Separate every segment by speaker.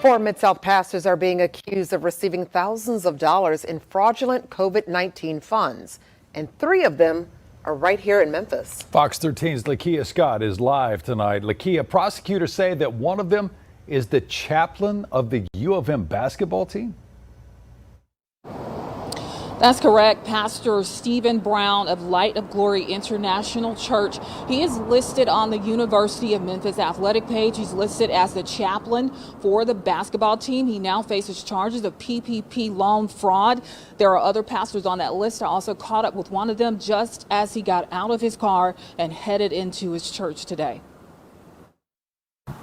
Speaker 1: Four Mid-South pastors are being accused of receiving thousands of dollars in fraudulent COVID-19 funds, and three of them are right here in Memphis.
Speaker 2: Fox 13's Lakia Scott is live tonight. Lakia, prosecutors say that one of them is the chaplain of the U of M basketball team.
Speaker 3: That's correct. Pastor Stephen Brown of Light of Glory International Church. He is listed on the University of Memphis athletic page. He's listed as the chaplain for the basketball team. He now faces charges of PPP loan fraud. There are other pastors on that list. I also caught up with one of them just as he got out of his car and headed into his church today.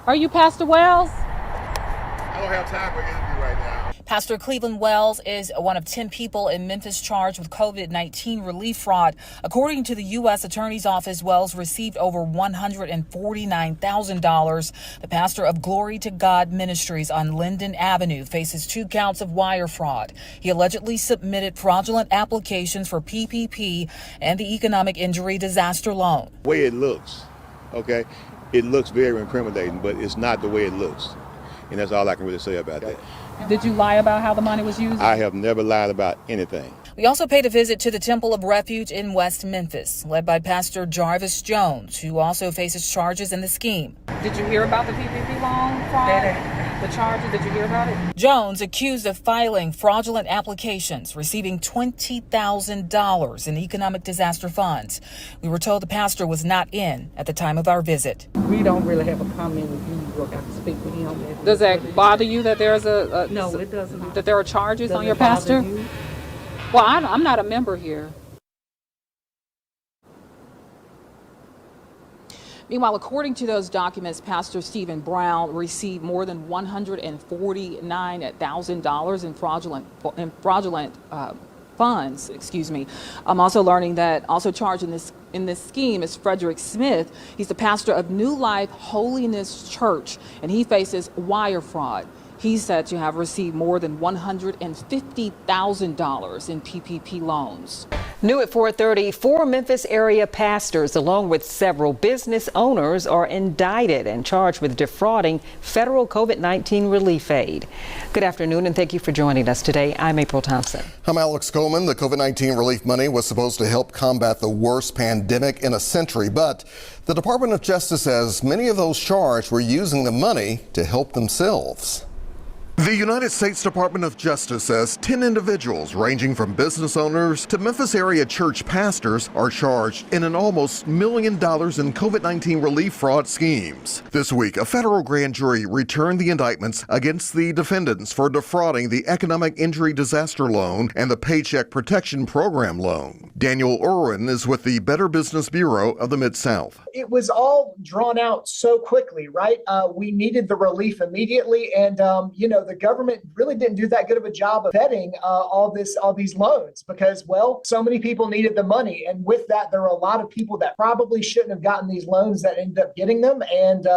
Speaker 3: Are you Pastor Wells?
Speaker 4: I don't have time for an interview right now.
Speaker 3: Pastor Cleveland Wells is one of 10 people in Memphis charged with COVID-19 relief fraud. According to the U.S. Attorney's Office, Wells received over $149,000. The pastor of Glory to God Ministries on Linden Avenue faces 2 counts of wire fraud. He allegedly submitted fraudulent applications for PPP and the Economic Injury Disaster Loan.
Speaker 4: The way it looks, okay, it looks very incriminating, but it's not the way it looks. And that's all I can really say about that.
Speaker 3: Did you lie about how the money was used?
Speaker 4: I have never lied about anything.
Speaker 3: We also paid a visit to the Temple of Refuge in West Memphis, led by Pastor Jarvis Jones, who also faces charges in the scheme. Did you hear about the PPP loan fraud? The charges, did you hear about it? Jones accused of filing fraudulent applications, receiving $20,000 in economic disaster funds. We were told the pastor was not in at the time of our visit.
Speaker 5: We don't really have a comment with you. We'll have to speak with him.
Speaker 3: Does that bother you that there's
Speaker 5: no, it doesn't.
Speaker 3: That there are charges
Speaker 5: Does
Speaker 3: on your
Speaker 5: it bother
Speaker 3: pastor?
Speaker 5: you?
Speaker 3: Well, I'm not a member here. Meanwhile, according to those documents, Pastor Stephen Brown received more than $149,000 in fraudulent funds. I'm also learning that also charged in this scheme is Frederick Smith. He's the pastor of New Life Holiness Church, and he faces wire fraud. He's said to have received more than $150,000 in PPP loans.
Speaker 6: New at 4:30, 4 Memphis area pastors, along with several business owners, are indicted and charged with defrauding federal COVID-19 relief aid. Good afternoon, and thank you for joining us today. I'm April Thompson.
Speaker 7: I'm Alex Coleman. The COVID-19 relief money was supposed to help combat the worst pandemic in a century, but the Department of Justice says many of those charged were using the money to help themselves. The United States Department of Justice says 10 individuals, ranging from business owners to Memphis area church pastors, are charged in an almost $1 million in COVID-19 relief fraud schemes. This week, a federal grand jury returned the indictments against the defendants for defrauding the Economic Injury Disaster Loan and the Paycheck Protection Program loan. Daniel Irwin is with the Better Business Bureau of the Mid-South.
Speaker 8: It was all drawn out so quickly, right? We needed the relief immediately, and the government really didn't do that good of a job of vetting all these loans because, well, so many people needed the money. And with that, there were a lot of people that probably shouldn't have gotten these loans that ended up getting them. And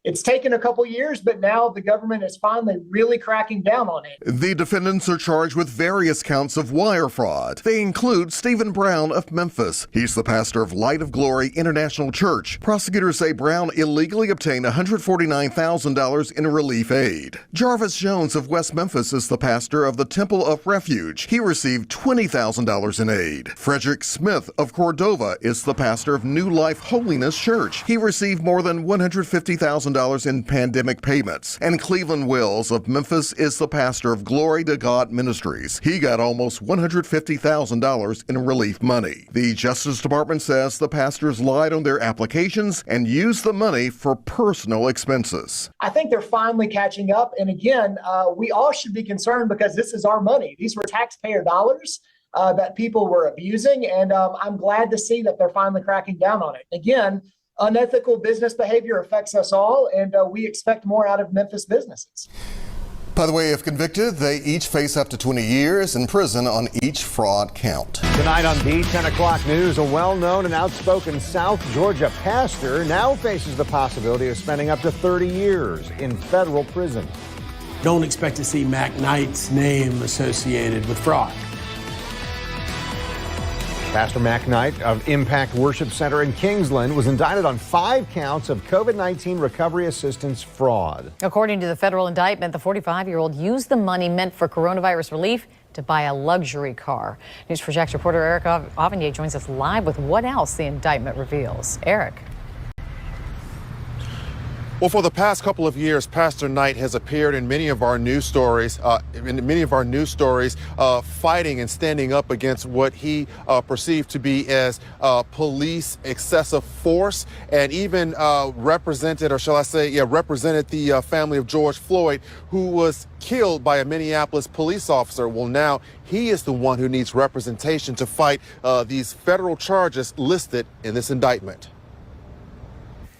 Speaker 8: it's taken a couple years, but now the government is finally really cracking down on it.
Speaker 7: The defendants are charged with various counts of wire fraud. They include Stephen Brown of Memphis. He's the pastor of Light of Glory International Church. Prosecutors say Brown illegally obtained $149,000 in relief aid. Jarvis Jones of West Memphis is the pastor of the Temple of Refuge. He received $20,000 in aid. Frederick Smith of Cordova is the pastor of New Life Holiness Church. He received more than $150,000 in pandemic payments. And Cleveland Wells of Memphis is the pastor of Glory to God Ministries. He got almost $150,000 in relief money. The Justice Department says the pastors lied on their applications and used the money for personal expenses.
Speaker 8: I think they're finally catching up. And again, we all should be concerned because this is our money. These were taxpayer dollars that people were abusing. And I'm glad to see that they're finally cracking down on it. Again, unethical business behavior affects us all, and we expect more out of Memphis businesses.
Speaker 7: By the way, if convicted, they each face up to 20 years in prison on each fraud count.
Speaker 9: Tonight on the 10 o'clock news, a well-known and outspoken South Georgia pastor now faces the possibility of spending up to 30 years in federal prison.
Speaker 10: Don't expect to see Mac Knight's name associated with fraud.
Speaker 9: Pastor Mac Knight of Impact Worship Center in Kingsland was indicted on 5 counts of COVID-19 recovery assistance fraud.
Speaker 11: According to the federal indictment, the 45-year-old used the money meant for coronavirus relief to buy a luxury car. News4JAX reporter Eric Avanier joins us live with what else the indictment reveals. Eric.
Speaker 12: Well, for the past couple of years, Pastor Knight has appeared in many of our news stories, fighting and standing up against what he perceived to be as police excessive force, and even represented the family of George Floyd, who was killed by a Minneapolis police officer. Well, now he is the one who needs representation to fight these federal charges listed in this indictment.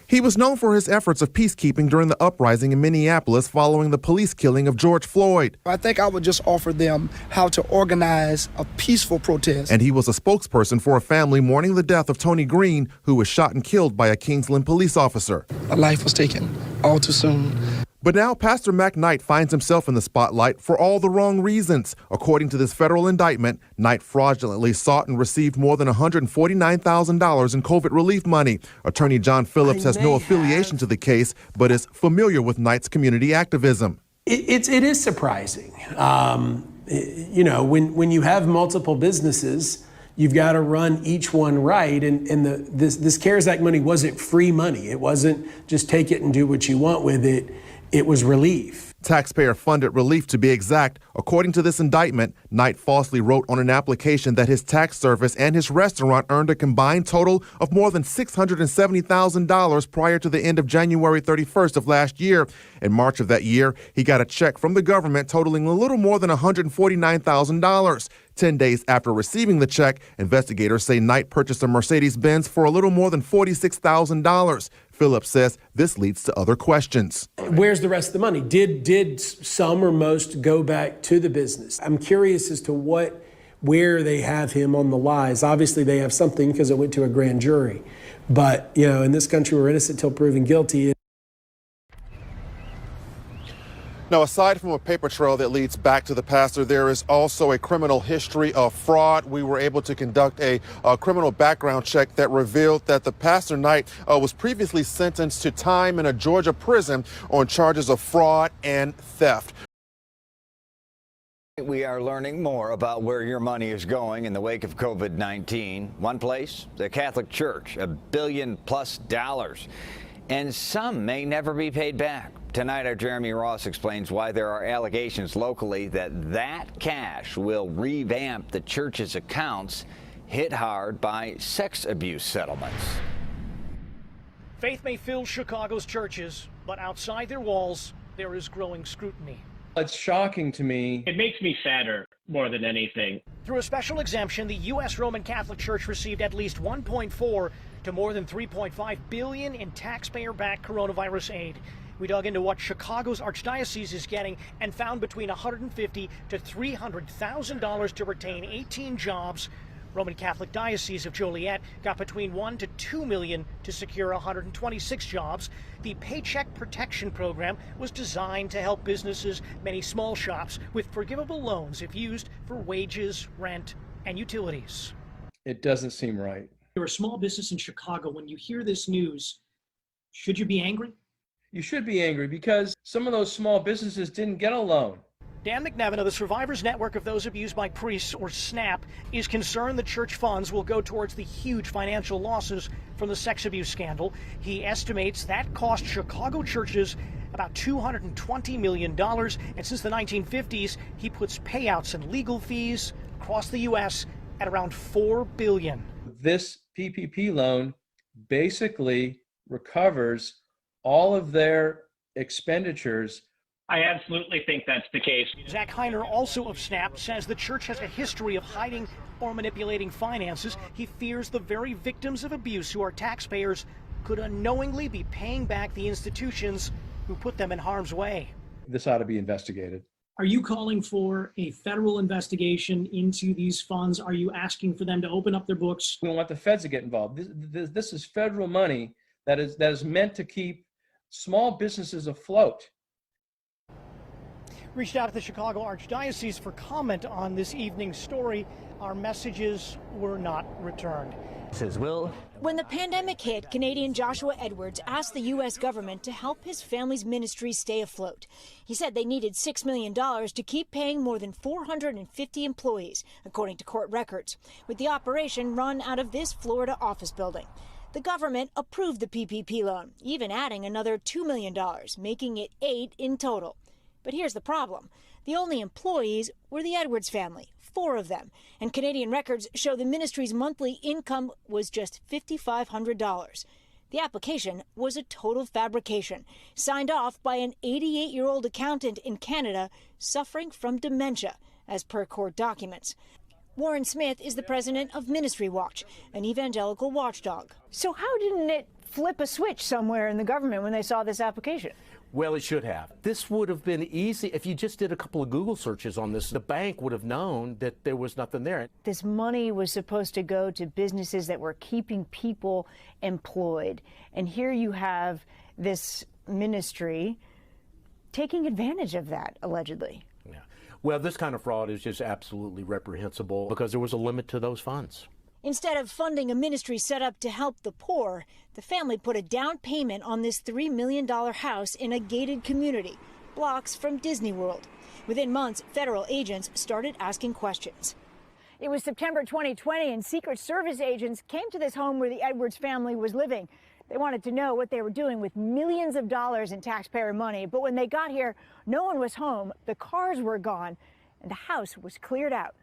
Speaker 12: He was known for his efforts of peacekeeping during the uprising in Minneapolis following the police killing of George Floyd.
Speaker 13: I think I would just offer them how to organize a peaceful protest.
Speaker 12: And he was a spokesperson for a family mourning the death of Tony Green, who was shot and killed by a Kingsland police officer.
Speaker 13: A life was taken all too soon.
Speaker 12: But now Pastor Mac Knight finds himself in the spotlight for all the wrong reasons. According to this federal indictment, Knight fraudulently sought and received more than $149,000 in COVID relief money. Attorney John Phillips has no affiliation to the case, but is familiar with Knight's community activism.
Speaker 10: It is surprising. When you have multiple businesses, you've got to run each one right. And this CARES Act money wasn't free money. It wasn't just take it and do what you want with it. It was relief.
Speaker 12: Taxpayer-funded relief, to be exact. According to this indictment, Knight falsely wrote on an application that his tax service and his restaurant earned a combined total of more than $670,000 prior to the end of January 31st of last year. In March of that year, he got a check from the government totaling a little more than $149,000. 10 days after receiving the check, investigators say Knight purchased a Mercedes-Benz for a little more than $46,000. Phillips says this leads to other questions.
Speaker 10: Where's the rest of the money? Did some or most go back to the business? I'm curious as to where they have him on the lies. Obviously, they have something because it went to a grand jury. But, in this country, we're innocent till proven guilty.
Speaker 12: Now, aside from a paper trail that leads back to the pastor, there is also a criminal history of fraud. We were able to conduct a criminal background check that revealed that the Pastor Knight was previously sentenced to time in a Georgia prison on charges of fraud and theft.
Speaker 14: We are learning more about where your money is going in the wake of COVID-19. One place, the Catholic Church, $1 billion+. And some may never be paid back. Tonight, our Jeremy Ross explains why there are allegations locally that cash will revamp the church's accounts hit hard by sex abuse settlements.
Speaker 15: Faith may fill Chicago's churches, but outside their walls, there is growing scrutiny.
Speaker 16: It's shocking to me.
Speaker 17: It makes me sadder more than anything.
Speaker 15: Through a special exemption, the U.S. Roman Catholic Church received at least 1.4 to more than 3.5 billion in taxpayer-backed coronavirus aid. We dug into what Chicago's archdiocese is getting and found between $150,000 to $300,000 to retain 18 jobs. Roman Catholic Diocese of Joliet got between $1 to $2 million to secure 126 jobs. The Paycheck Protection Program was designed to help businesses, many small shops, with forgivable loans if used for wages, rent, and utilities.
Speaker 16: It doesn't seem right.
Speaker 15: You're a small business in Chicago. When you hear this news, should you be angry?
Speaker 16: You should be angry because some of those small businesses didn't get a loan.
Speaker 15: Dan McNevin of the Survivors Network of Those Abused by Priests, or SNAP, is concerned the church funds will go towards the huge financial losses from the sex abuse scandal. He estimates that cost Chicago churches about $220 million. And since the 1950s, he puts payouts and legal fees across the U.S. at around $4 billion.
Speaker 16: This PPP loan basically recovers all of their expenditures.
Speaker 17: I absolutely think that's the case.
Speaker 15: Zach Heiner, also of SNAP, says the church has a history of hiding or manipulating finances. He fears the very victims of abuse, who are taxpayers, could unknowingly be paying back the institutions who put them in harm's way.
Speaker 16: This ought to be investigated.
Speaker 15: Are you calling for a federal investigation into these funds? Are you asking for them to open up their books?
Speaker 16: We don't want the feds to get involved. This is federal money that is meant to keep small businesses afloat.
Speaker 15: Reached out to the Chicago Archdiocese for comment on this evening's story. Our messages were not returned.
Speaker 18: When the pandemic hit, Canadian Joshua Edwards asked the U.S. government to help his family's ministry stay afloat. He said they needed $6 million to keep paying more than 450 employees, according to court records, with the operation run out of this Florida office building. The government approved the PPP loan, even adding another $2 million, making it $8 million in total. But here's the problem. The only employees were the Edwards family, 4 of them, and Canadian records show the ministry's monthly income was just $5,500. The application was a total fabrication, signed off by an 88-year-old accountant in Canada suffering from dementia, as per court documents. Warren Smith is the president of Ministry Watch, an evangelical watchdog. So how didn't it flip a switch somewhere in the government when they saw this application?
Speaker 19: Well, it should have. This would have been easy if you just did a couple of Google searches on this. The bank would have known that there was nothing there.
Speaker 18: This money was supposed to go to businesses that were keeping people employed. And here you have this ministry taking advantage of that, allegedly.
Speaker 19: Yeah. Well, this kind of fraud is just absolutely reprehensible because there was a limit to those funds.
Speaker 18: Instead of funding a ministry set up to help the poor, the family put a down payment on this $3 million house in a gated community, blocks from Disney World. Within months, federal agents started asking questions. It was September 2020, and Secret Service agents came to this home where the Edwards family was living. They wanted to know what they were doing with millions of dollars in taxpayer money. But when they got here, no one was home, the cars were gone, and the house was cleared out.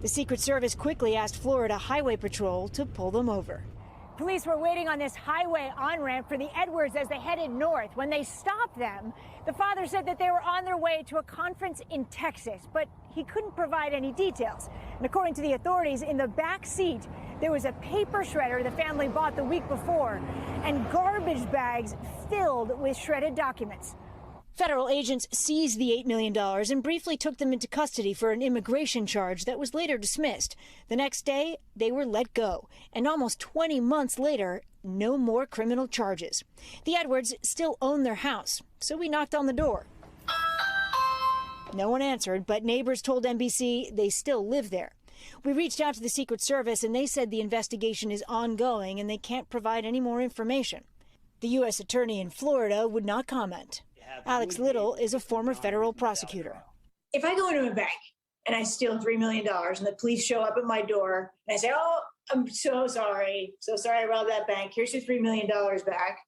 Speaker 18: The Secret Service quickly asked Florida Highway Patrol to pull them over. Police were waiting on this highway on-ramp for the Edwards as they headed north. When they stopped them, the father said that they were on their way to a conference in Texas, but he couldn't provide any details. And according to the authorities, in the back seat, there was a paper shredder the family bought the week before and garbage bags filled with shredded documents. Federal agents seized the $8 million and briefly took them into custody for an immigration charge that was later dismissed. The next day, they were let go. And almost 20 months later, no more criminal charges. The Edwards still own their house, so we knocked on the door. No one answered, but neighbors told NBC they still live there. We reached out to the Secret Service, and they said the investigation is ongoing and they can't provide any more information. The U.S. attorney in Florida would not comment. Alex Little is a former federal prosecutor.
Speaker 20: If I go into a bank and I steal $3 million and the police show up at my door and I say, oh, I'm so sorry I robbed that bank. Here's your $3 million back.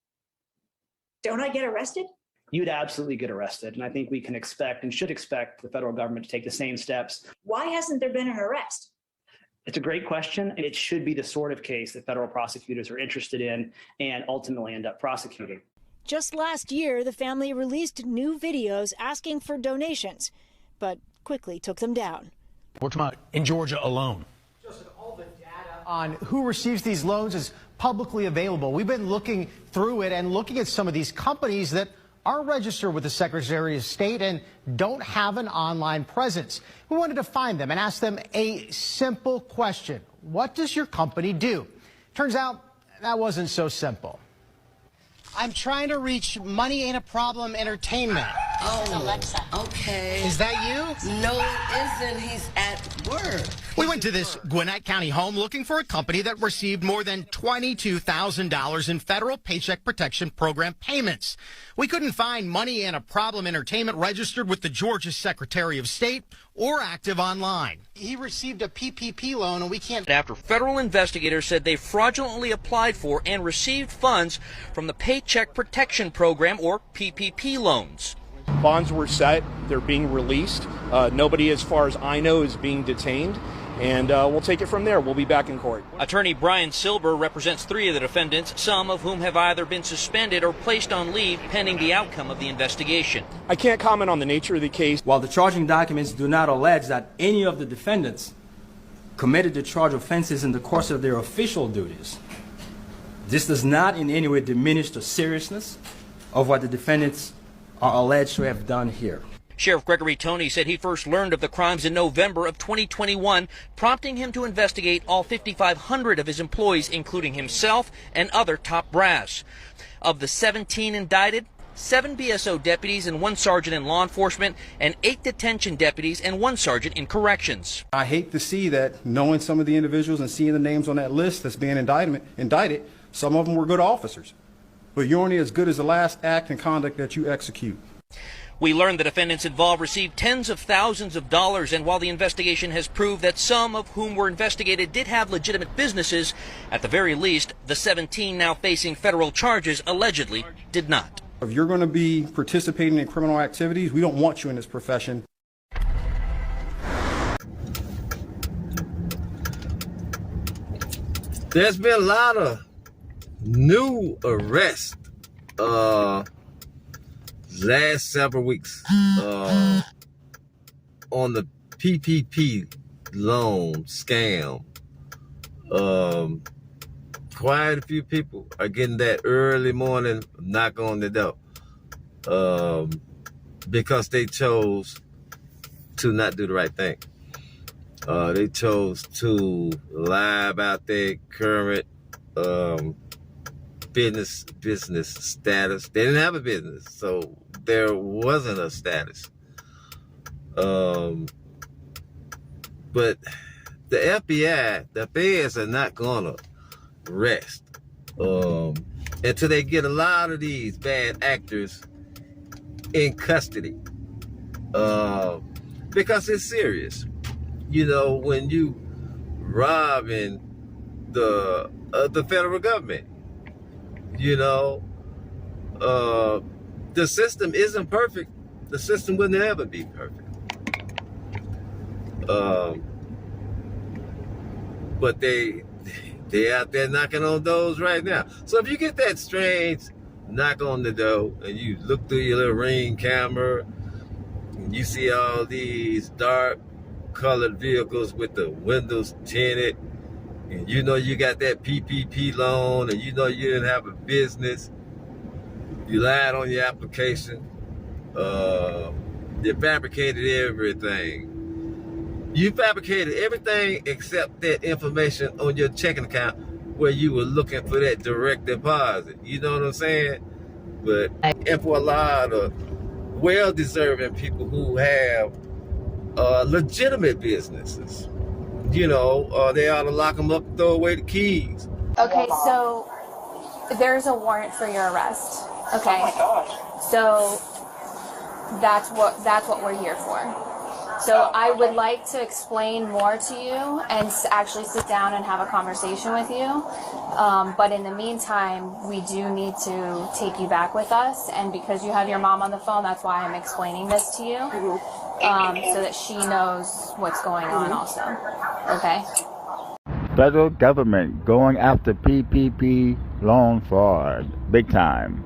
Speaker 20: Don't I get arrested?
Speaker 21: You'd absolutely get arrested. And I think we can expect and should expect the federal government to take the same steps.
Speaker 20: Why hasn't there been an arrest?
Speaker 21: It's a great question. It should be the sort of case that federal prosecutors are interested in and ultimately end up prosecuting.
Speaker 18: Just last year, the family released new videos asking for donations, but quickly took them down.
Speaker 22: We're talking about in Georgia alone.
Speaker 23: All the data on who receives these loans is publicly available. We've been looking through it and looking at some of these companies that are registered with the Secretary of State and don't have an online presence. We wanted to find them and ask them a simple question. What does your company do? Turns out that wasn't so simple. I'm trying to reach Money Ain't a Problem Entertainment.
Speaker 24: Oh, Alexa. Okay.
Speaker 23: Is that you?
Speaker 24: No, it isn't. He's at work.
Speaker 23: We went to this Gwinnett County home looking for a company that received more than $22,000 in federal Paycheck Protection Program payments. We couldn't find Money Ain't a Problem Entertainment registered with the Georgia Secretary of State or active online. He received a PPP loan and we can't.
Speaker 25: After federal investigators said they fraudulently applied for and received funds from the Paycheck Protection Program or PPP loans.
Speaker 26: Bonds were set. They're being released. Nobody, as far as I know, is being detained. And we'll take it from there. We'll be back in court.
Speaker 25: Attorney Brian Silber represents 3 of the defendants, some of whom have either been suspended or placed on leave pending the outcome of the investigation.
Speaker 26: I can't comment on the nature of the case.
Speaker 27: While the charging documents do not allege that any of the defendants committed the charged offenses in the course of their official duties, this does not in any way diminish the seriousness of what the defendants are alleged to have done here.
Speaker 25: Sheriff Gregory Toney said he first learned of the crimes in November of 2021, prompting him to investigate all 5,500 of his employees, including himself and other top brass. Of the 17 indicted, 7 BSO deputies and 1 sergeant in law enforcement, and 8 detention deputies and 1 sergeant in corrections.
Speaker 1: I hate to see that, knowing some of the individuals and seeing the names on that list that's being indicted, some of them were good officers. But you're only as good as the last act and conduct that you execute.
Speaker 25: We learned the defendants involved received tens of thousands of dollars, and while the investigation has proved that some of whom were investigated did have legitimate businesses, at the very least, the 17 now facing federal charges allegedly did not.
Speaker 1: If you're going to be participating in criminal activities, we don't want you in this profession.
Speaker 2: There's been a lot of new arrests last several weeks on the PPP loan scam. Quite a few people are getting that early morning knock on the door because they chose to not do the right thing. They chose to lie about their current business status. They didn't have a business, so there wasn't a status. But the FBI, the feds are not gonna rest until they get a lot of these bad actors in custody, because it's serious. You know, when you robbing the federal government, you know, the system isn't perfect. The system will never be perfect. But they out there knocking on doors right now. So if you get that strange knock on the door and you look through your little Ring camera and you see all these dark colored vehicles with the windows tinted, and you know you got that PPP loan, and you know you didn't have a business, you lied on your application, you fabricated everything. You fabricated everything except that information on your checking account where you were looking for that direct deposit. You know what I'm saying? But and for a lot of well-deserving people who have legitimate businesses, you know, they ought to lock them up and throw away the keys.
Speaker 3: Okay, so there's a warrant for your arrest. Okay.
Speaker 2: Oh my gosh.
Speaker 3: So that's what we're here for. So I would like to explain more to you and actually sit down and have a conversation with you. But in the meantime, we do need to take you back with us. And because you have your mom on the phone, that's why I'm explaining this to you, so that she knows what's going on also. Okay?
Speaker 4: Federal government going after PPP loan fraud, big time.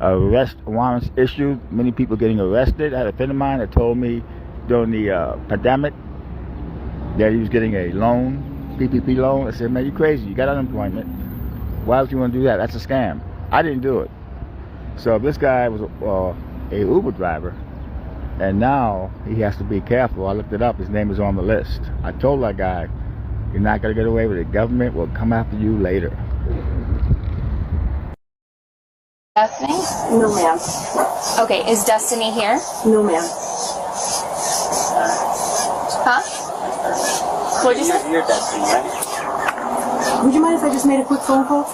Speaker 4: Arrest warrants issued, many people getting arrested. I had a friend of mine that told me during the pandemic that he was getting a loan, PPP loan. I said, man, you crazy, you got unemployment. Why would you want to do that? That's a scam. I didn't do it. So this guy was a Uber driver, and now he has to be careful. I looked it up, his name is on the list. I told that guy, you're not going to get away with it. Government will come after you later.
Speaker 3: Destiny?
Speaker 5: No, ma'am.
Speaker 3: Okay, is Destiny here?
Speaker 5: No, ma'am.
Speaker 3: Huh? What'd you say?
Speaker 5: You're Destiny, right? Would you mind if I just made a quick phone call?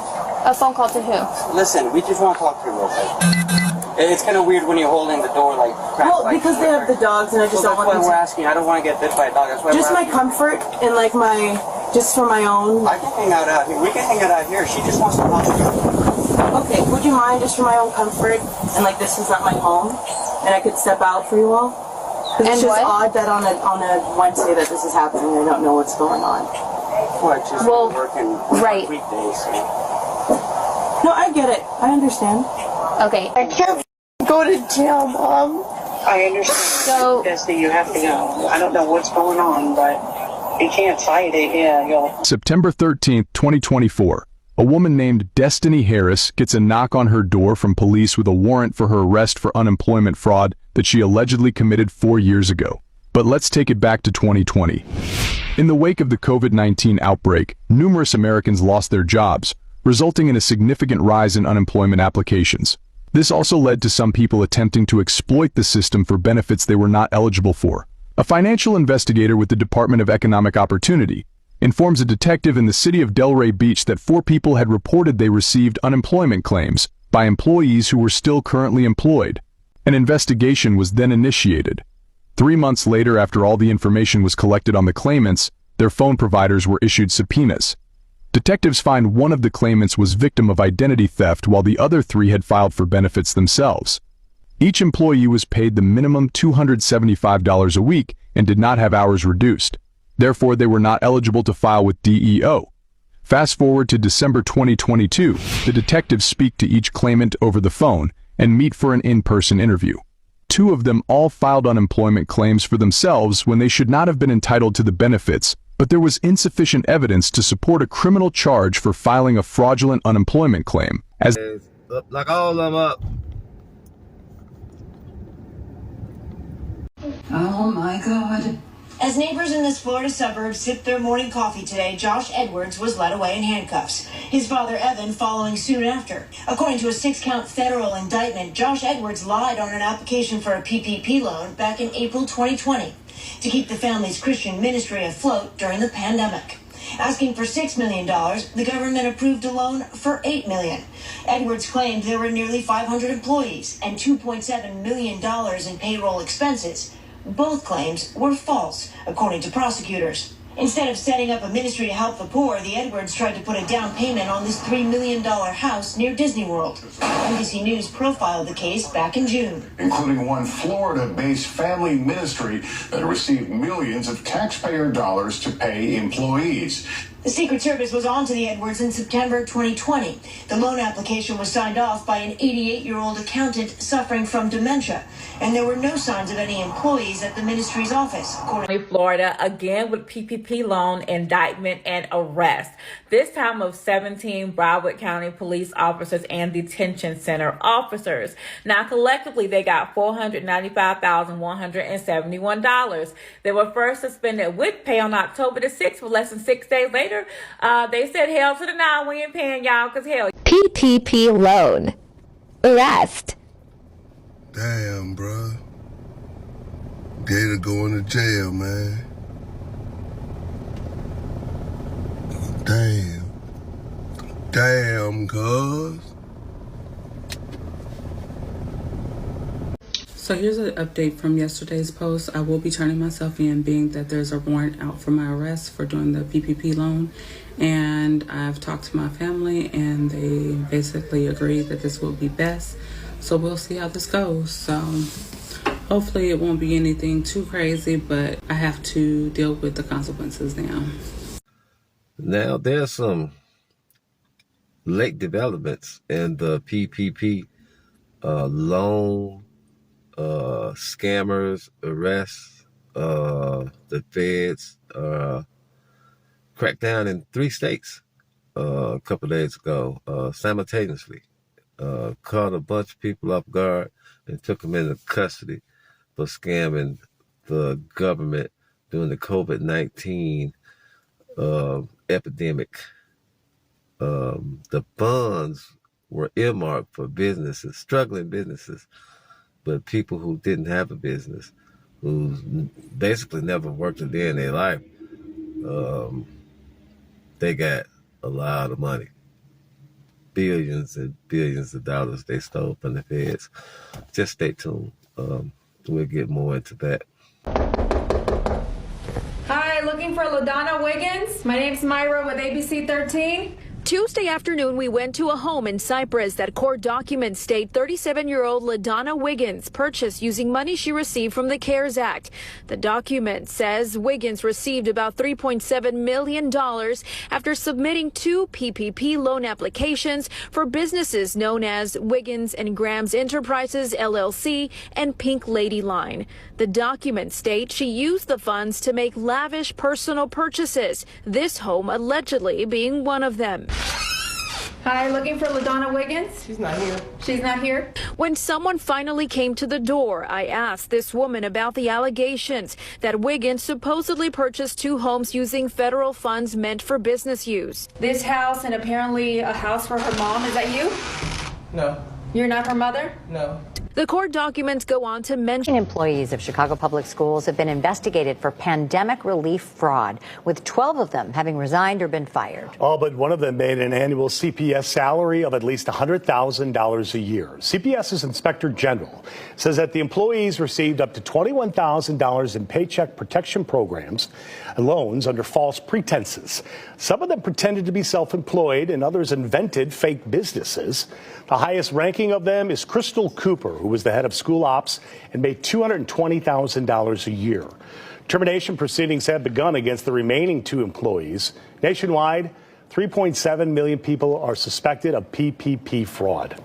Speaker 3: A phone call to who?
Speaker 5: Listen, we just want to talk to you real quick. It's kind of weird when you're holding the door like crap. Well, like because they have the dogs and I just don't want them to... That's why we're asking. I don't want to get bit by a dog. That's why just my comfort and like my... Just for my own... I can hang out here. We can hang out here. She just wants to talk to you. Okay, would you mind just for my own comfort and like this is not my home and I could step out for you all? Because it's just odd that on a Wednesday that this is happening. I don't know what's going on. What? Just working weekdays. So. No, I get it. I understand.
Speaker 3: Okay.
Speaker 5: I can't go to jail, Mom. I understand. So, Destiny, you have to go. I don't know what's going on, but you can't fight it. Yeah, you'll.
Speaker 6: September 13th, 2024. A woman named Destiny Harris gets a knock on her door from police with a warrant for her arrest for unemployment fraud that she allegedly committed 4 years ago. But let's take it back to 2020. In the wake of the COVID-19 outbreak, numerous Americans lost their jobs, resulting in a significant rise in unemployment applications. This also led to some people attempting to exploit the system for benefits they were not eligible for. A financial investigator with the Department of Economic Opportunity informs a detective in the city of Delray Beach that 4 people had reported they received unemployment claims by employees who were still currently employed. An investigation was then initiated. 3 months later, after all the information was collected on the claimants, their phone providers were issued subpoenas. Detectives find one of the claimants was victim of identity theft while the other 3 had filed for benefits themselves. Each employee was paid the minimum $275 a week and did not have hours reduced. Therefore, they were not eligible to file with DEO. Fast forward to December 2022, the detectives speak to each claimant over the phone and meet for an in-person interview. 2 of them all filed unemployment claims for themselves when they should not have been entitled to the benefits, but there was insufficient evidence to support a criminal charge for filing a fraudulent unemployment claim.
Speaker 2: Like all of them up.
Speaker 7: Oh my God.
Speaker 18: As neighbors in this Florida suburb sipped their morning coffee today, Josh Edwards was led away in handcuffs. His father, Evan, following soon after. According to a 6-count federal indictment, Josh Edwards lied on an application for a PPP loan back in April 2020 to keep the family's Christian ministry afloat during the pandemic. Asking for $6 million, the government approved a loan for $8 million. Edwards claimed there were nearly 500 employees and $2.7 million in payroll expenses. Both claims were false, according to prosecutors. Instead of setting up a ministry to help the poor, the Edwards tried to put a down payment on this $3 million house near Disney World. NBC News profiled the case back in June.
Speaker 8: Including one Florida-based family ministry that received millions of taxpayer dollars to pay employees.
Speaker 18: The Secret Service was on to the Edwards in September 2020. The loan application was signed off by an 88-year-old accountant suffering from dementia, and there were no signs of any employees at the ministry's office.
Speaker 9: Florida, again with PPP loan indictment and arrest. This time of 17 Broward County police officers and detention center officers. Now, collectively, they got $495,171. They were first suspended with pay on October the 6th, but less than 6 days later, they said, hell to the no, we ain't paying y'all, because hell.
Speaker 10: PPP loan. Arrest.
Speaker 11: Damn, bro. Gator going to jail, man. Damn, cuz.
Speaker 12: So here's an update from yesterday's post. I will be turning myself in, being that there's a warrant out for my arrest for doing the PPP loan. And I've talked to my family and they basically agreed that this will be best. So we'll see how this goes. So hopefully it won't be anything too crazy, but I have to deal with the consequences now.
Speaker 2: Now there's some late developments in the PPP loan scammers arrests. The feds cracked down in 3 states a couple of days ago simultaneously. Caught a bunch of people off guard and took them into custody for scamming the government during the COVID-19 epidemic. The funds were earmarked for businesses, struggling businesses, but people who didn't have a business, who basically never worked a day in their life, they got a lot of money. Billions and billions of dollars they stole from the feds. Just stay tuned. We'll get more into that.
Speaker 13: Hi, looking for LaDonna Wiggins? My name's Myra with ABC 13.
Speaker 28: Tuesday afternoon, we went to a home in Cypress that court documents state 37-year-old LaDonna Wiggins purchased using money she received from the CARES Act. The document says Wiggins received about $3.7 million after submitting 2 PPP loan applications for businesses known as Wiggins and Grams Enterprises, LLC, and Pink Lady Line. The document states she used the funds to make lavish personal purchases, this home allegedly being one of them.
Speaker 13: Hi, looking for LaDonna Wiggins?
Speaker 28: She's not here.
Speaker 13: She's not here?
Speaker 28: When someone finally came to the door, I asked this woman about the allegations that Wiggins supposedly purchased 2 homes using federal funds meant for business use.
Speaker 13: This house and apparently a house for her mom. Is that you?
Speaker 28: No.
Speaker 13: You're not her mother?
Speaker 5: No.
Speaker 28: The court documents go on to mention
Speaker 14: employees of Chicago Public Schools have been investigated for pandemic relief fraud, with 12 of them having resigned or been fired.
Speaker 15: All but one of them made an annual CPS salary of at least $100,000 a year. CPS's Inspector General says that the employees received up to $21,000 in paycheck protection programs and loans under false pretenses. Some of them pretended to be self-employed and others invented fake businesses. The highest ranking of them is Crystal Cooper, who was the head of school ops and made $220,000 a year. Termination proceedings have begun against the remaining 2 employees. Nationwide, 3.7 million people are suspected of PPP fraud.